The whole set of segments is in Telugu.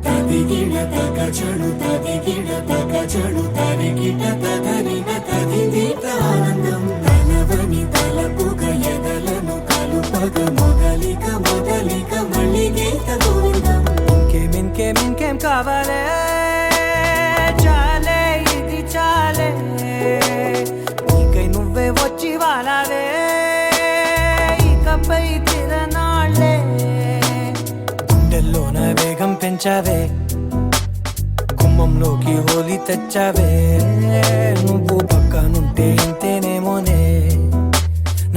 తదిగిడ తగచడు తదిగిడ తగచడు తరిగిట తదరిన తదిదీత ఆనందం తలవని తలపుగ ఎదలను కలుపగ మొదలిక మొదలిక మళ్ళీ గీత గోవిందం. ఇంకేం కావాలే చాలే ఇది చాలే నీకై నువ్వే వచ్చి వాలావే ఇకపై తిరనాళ్ళే గుండెల్లోన వేగం పెంచావే గుమ్మంలోకి హోలీ తెచ్చావే నువ్వు పక్కనుంటే ఇంతేనేమోనే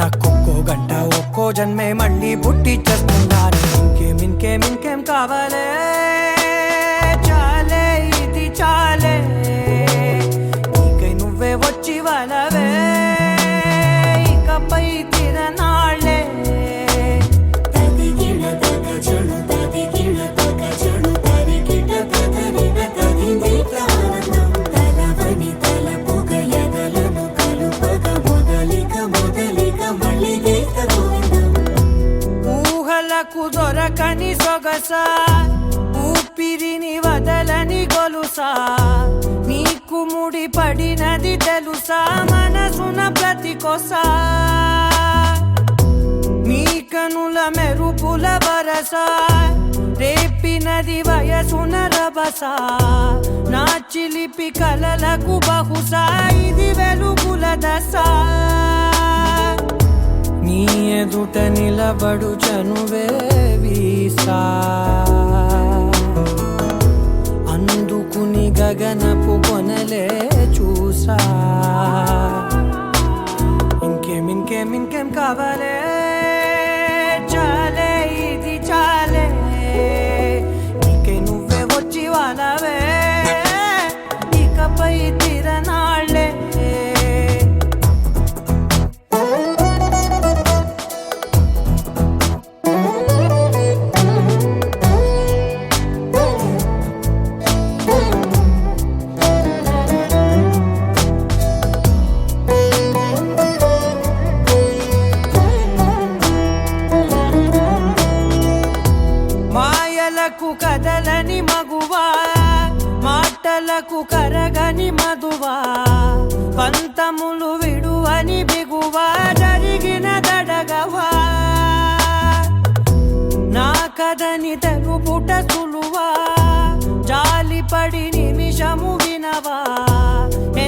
నాకొక్కో గంట ఒక్కో జన్మే మళ్ళీ పుట్టి చేస్తున్నాను. ఇంకేం కావాలే చాలే ఇది చాలే నీకై నువ్వే వచ్చి వాళ్ళవే ఇకపై తిరనాళ్ళే. తదిగిడ తగచడు తదిగిడ తగచడు తరిగిట తదరిన తదిదీత ఆనందం తలవని తలపుగ ఎదలను కలుపగ మొదలిక మొదలిక మళ్ళీ గీత గోవిందం. ఊహలకు దొరకని సొగసా ఊపిరిని వదలని గొలుసా నీకు ముడి పడినది తెలుసా మనసున ప్రతి కొసా నీ కనుల మెరుపుల వరసా రేపినది వయసున రభసా నా చిలిపి కలలకు బహుశా ఇది వెలుగుల దశ నీ ఎదుట నిలబడు చనువే వీసా అందుకుని గగనపు కొనలే చూసా. ఇంకేం కావాలే చాలే ఇది చాలే నీకై నువ్వే వచ్చి వాళ్ళవే ఇకపై తిరనాళ్ళే. మాయలకు కదలని మగువా మాటలకు కరగని మధువా పంతములు విడువని బిగువా జరిగిన దడగవా నా కథని తెలుపుట సులువా జాలిపడి నిమిషము వినవా